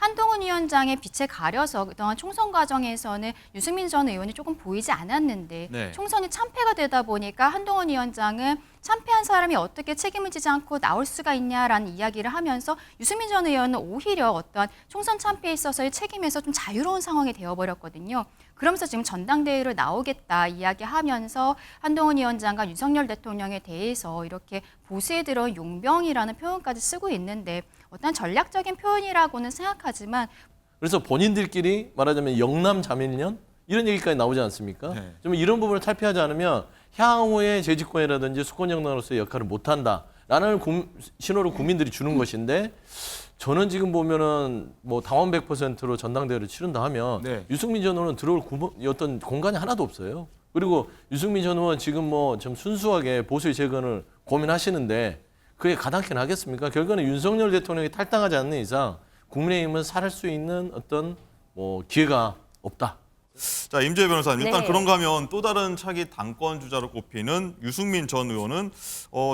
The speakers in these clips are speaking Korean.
한동훈 위원장의 빛에 가려서 그동안 총선 과정에서는 유승민 전 의원이 조금 보이지 않았는데 네. 총선이 참패가 되다 보니까 한동훈 위원장은 참패한 사람이 어떻게 책임을 지지 않고 나올 수가 있냐라는 이야기를 하면서 유승민 전 의원은 오히려 어떠한 총선 참패에 있어서의 책임에서 좀 자유로운 상황이 되어버렸거든요. 그러면서 지금 전당대회로 나오겠다 이야기하면서 한동훈 위원장과 윤석열 대통령에 대해서 이렇게 보수에 들어온 용병이라는 표현까지 쓰고 있는데 어떤 전략적인 표현이라고는 생각하지만 그래서 본인들끼리 말하자면 영남 자밀련 이런 얘기까지 나오지 않습니까? 네. 좀 이런 부분을 탈피하지 않으면 향후의 재집권이라든지 수권정당으로서의 역할을 못한다라는 신호를 국민들이 주는 것인데 저는 지금 보면은 뭐 당원 100%로 전당대회를 치른다 하면 네. 유승민 전 의원은 들어올 어떤 공간이 하나도 없어요. 그리고 유승민 전 의원 지금 뭐 좀 순수하게 보수의 재건을 고민하시는데 그게 가당키는 하겠습니까? 결국에는 윤석열 대통령이 탈당하지 않는 이상 국민의힘은 살 수 있는 어떤 뭐 기회가 없다. 자, 임재희 변호사님, 일단 네. 그런가 하면 또 다른 차기 당권 주자로 꼽히는 유승민 전 의원은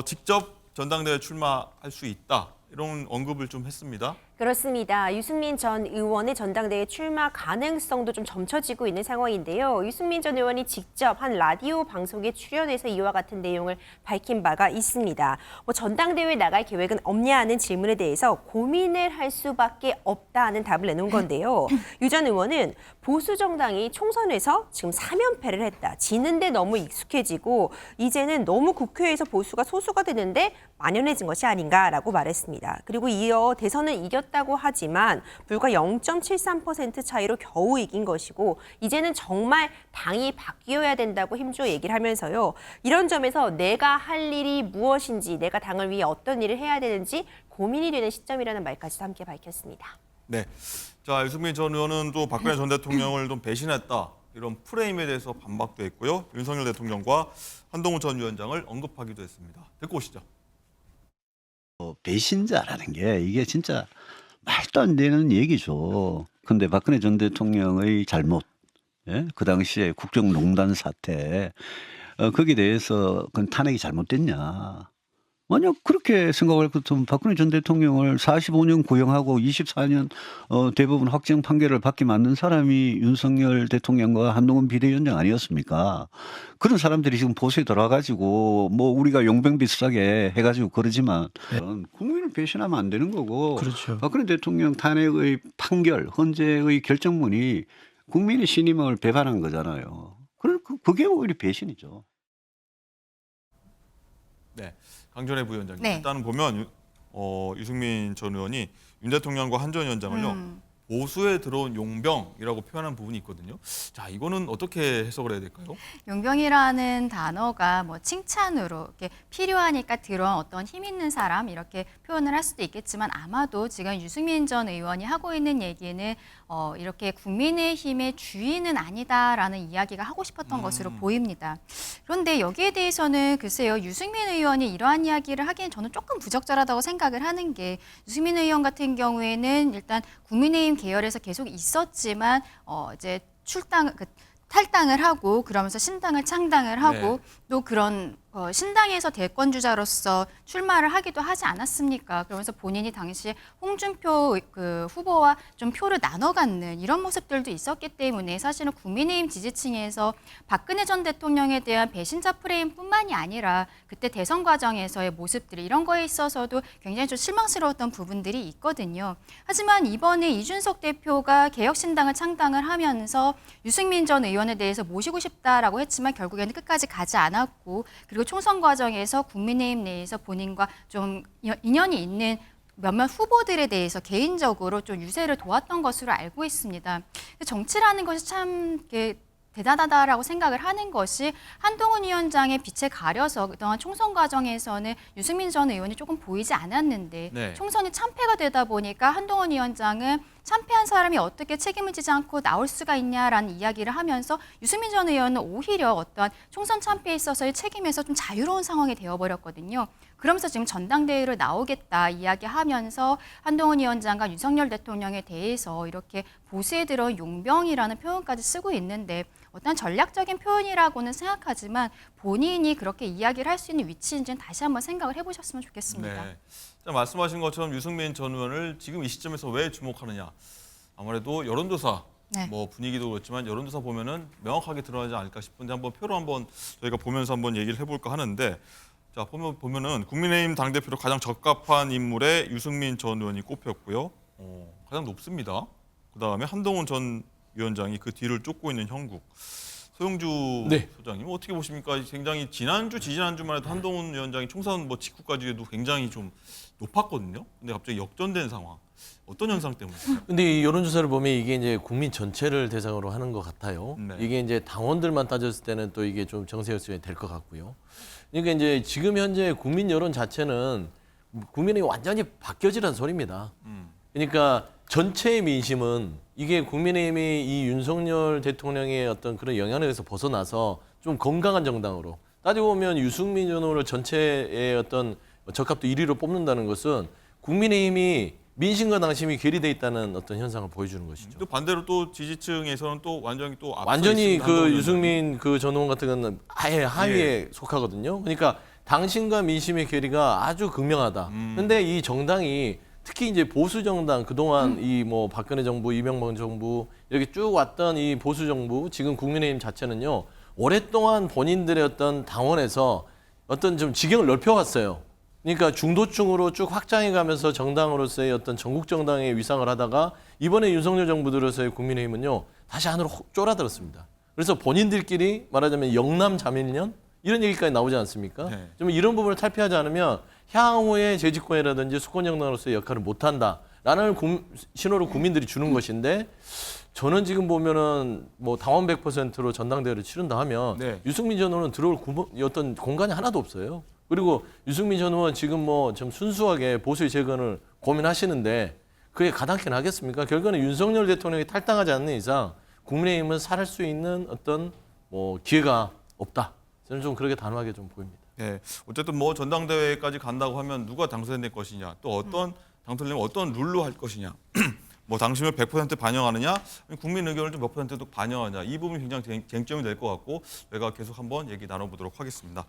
직접 전당대회 출마할 수 있다. 이런 언급을 좀 했습니다. 그렇습니다. 유승민 전 의원의 전당대회 출마 가능성도 좀 점쳐지고 있는 상황인데요. 유승민 전 의원이 직접 한 라디오 방송에 출연해서 이와 같은 내용을 밝힌 바가 있습니다. 전당대회에 나갈 계획은 없냐는 질문에 대해서 고민을 할 수밖에 없다는 답을 내놓은 건데요. 유 전 의원은 보수 정당이 총선에서 지금 3연패를 했다. 지는데 너무 익숙해지고 이제는 너무 국회에서 보수가 소수가 되는데 만연해진 것이 아닌가라고 말했습니다. 그리고 이어 대선을 이겼다고 하지만 불과 0.73% 차이로 겨우 이긴 것이고 이제는 정말 당이 바뀌어야 된다고 힘주어 얘기를 하면서요. 이런 점에서 내가 할 일이 무엇인지 내가 당을 위해 어떤 일을 해야 되는지 고민이 되는 시점이라는 말까지도 함께 밝혔습니다. 네. 자, 유승민 전 의원은 또 박근혜 전 대통령을 좀 배신했다. 이런 프레임에 대해서 반박도 했고요. 윤석열 대통령과 한동훈 전 위원장을 언급하기도 했습니다. 듣고 오시죠. 배신자라는 게 이게 진짜 말도 안 되는 얘기죠. 근데 박근혜 전 대통령의 잘못, 예? 그 당시에 국정농단 사태, 거기에 대해서 그건 탄핵이 잘못됐냐. 만약 그렇게 생각할 것 같으면 박근혜 전 대통령을 45년 구형하고 24년 대법원 확정 판결을 받게 만든 사람이 윤석열 대통령과 한동훈 비대위원장 아니었습니까? 그런 사람들이 지금 보수에 들어와가지고 뭐 우리가 용병 비슷하게 해가지고 그러지만 국민을 배신하면 안 되는 거고 그렇죠. 박근혜 대통령 탄핵의 판결, 헌재의 결정문이 국민의 신임을 배반한 거잖아요. 그게 오히려 배신이죠. 네. 강전혜 부위원장님. 네. 일단은 보면 유승민 전 의원이 윤 대통령과 한 전 위원장을요. 보수에 들어온 용병이라고 표현한 부분이 있거든요. 자, 이거는 어떻게 해석을 해야 될까요? 용병이라는 단어가 뭐 칭찬으로 이렇게 필요하니까 들어온 어떤 힘 있는 사람 이렇게 표현을 할 수도 있겠지만 아마도 지금 유승민 전 의원이 하고 있는 얘기는 이렇게 국민의힘의 주인은 아니다라는 이야기가 하고 싶었던 것으로 보입니다. 그런데 여기에 대해서는 글쎄요, 유승민 의원이 이러한 이야기를 하기엔 저는 조금 부적절하다고 생각을 하는 게 유승민 의원 같은 경우에는 일단 국민의힘 계열에서 계속 있었지만 이제 탈당을 하고 그러면서 신당을 창당을 하고 네. 또 그런 신당에서 대권 주자로서 출마를 하기도 하지 않았습니까? 그러면서 본인이 당시에 홍준표 후보와 좀 표를 나눠 갖는 이런 모습들도 있었기 때문에 사실은 국민의힘 지지층에서 박근혜 전 대통령에 대한 배신자 프레임뿐만이 아니라 그때 대선 과정에서의 모습들이 이런 거에 있어서도 굉장히 좀 실망스러웠던 부분들이 있거든요. 하지만 이번에 이준석 대표가 개혁신당을 창당을 하면서 유승민 전 의원에 대해서 모시고 싶다라고 했지만 결국에는 끝까지 가지 않았고 그리고 총선 과정에서 국민의힘 내에서 본인과 좀 인연이 있는 몇몇 후보들에 대해서 개인적으로 좀 유세를 도왔던 것으로 알고 있습니다. 정치라는 것이 참 대단하다라고 생각을 하는 것이 한동훈 위원장의 빛에 가려서 그동안 총선 과정에서는 유승민 전 의원이 조금 보이지 않았는데 네. 총선이 참패가 되다 보니까 한동훈 위원장은 참패한 사람이 어떻게 책임을 지지 않고 나올 수가 있냐라는 이야기를 하면서 유승민 전 의원은 오히려 어떠한 총선 참패에 있어서의 책임에서 좀 자유로운 상황이 되어버렸거든요. 그러면서 지금 전당대회로 나오겠다 이야기하면서 한동훈 위원장과 윤석열 대통령에 대해서 이렇게 보수에 들어온 용병이라는 표현까지 쓰고 있는데 어떤 전략적인 표현이라고는 생각하지만 본인이 그렇게 이야기를 할 수 있는 위치인지는 다시 한번 생각을 해보셨으면 좋겠습니다. 네. 자, 말씀하신 것처럼 유승민 전 의원을 지금 이 시점에서 왜 주목하느냐? 아무래도 여론조사 네. 뭐 분위기도 그렇지만 여론조사 보면은 명확하게 드러나지 않을까 싶은데 한번 표로 한번 저희가 보면서 한번 얘기를 해볼까 하는데 자 보면은 국민의힘 당대표로 가장 적합한 인물에 유승민 전 의원이 꼽혔고요. 가장 높습니다. 그다음에 한동훈 전 위원장이 그 뒤를 쫓고 있는 형국. 소영주 네. 소장님 어떻게 보십니까? 굉장히 지난주, 지지난주만 해도 한동훈 위원장이 총선 뭐 직후까지도 굉장히 좀 높았거든요. 근데 갑자기 역전된 상황. 어떤 현상 때문일까요? 근데 이 여론조사를 보면 이게 이제 국민 전체를 대상으로 하는 것 같아요. 네. 이게 이제 당원들만 따졌을 때는 또 이게 좀 정세였어야 될 것 같고요. 그러니까 이제 지금 현재 국민 여론 자체는 국민이 완전히 바뀌어지라는 소리입니다. 그러니까 전체의 민심은 이게 국민의힘이 이 윤석열 대통령의 어떤 그런 영향력에서 벗어나서 좀 건강한 정당으로 따지고 보면 유승민 전 의원을 전체의 어떤 적합도 1위로 뽑는다는 것은 국민의힘이 민심과 당심이 괴리돼 있다는 어떤 현상을 보여주는 것이죠. 또 반대로 또 지지층에서는 또 완전히 또 앞서 완전히 있습니다, 그 한동훈 유승민 그 전 의원 같은 경우는 아예 하위에 속하거든요. 그러니까 당신과 민심의 괴리가 아주 극명하다. 근데 이 정당이 특히 이제 보수 정당 그동안 이 뭐 박근혜 정부, 이명박 정부 이렇게 쭉 왔던 이 보수 정부 지금 국민의힘 자체는요. 오랫동안 본인들의 어떤 당원에서 어떤 좀 지경을 넓혀왔어요. 그러니까 중도층으로 쭉 확장해 가면서 정당으로서의 어떤 전국 정당의 위상을 하다가 이번에 윤석열 정부 들어서의 국민의힘은요. 다시 안으로 쫄아들었습니다. 그래서 본인들끼리 말하자면 영남 자밀련 이런 얘기까지 나오지 않습니까? 네. 좀 이런 부분을 탈피하지 않으면 향후의 재집권이라든지 수권 정당으로서의 역할을 못한다라는 신호를 국민들이 주는 것인데 저는 지금 보면은 뭐 당원 100%로 전당대회를 치른다 하면 네. 유승민 전 의원은 들어올 어떤 공간이 하나도 없어요. 그리고 유승민 전 의원 지금 뭐 좀 순수하게 보수의 재건을 고민하시는데 그게 가당키는 하겠습니까? 결국에는 윤석열 대통령이 탈당하지 않는 이상 국민의힘은 살 수 있는 어떤 뭐 기회가 없다. 저는 좀 그렇게 단호하게 좀 보입니다. 네, 어쨌든 뭐 전당대회까지 간다고 하면 누가 당선될 것이냐, 또 어떤 당선되면 어떤 룰로 할 것이냐, 뭐 당심을 100% 반영하느냐, 국민 의견을 좀 몇 %도 반영하냐, 이 부분이 굉장히 쟁점이 될 것 같고 저희가 계속 한번 얘기 나눠보도록 하겠습니다.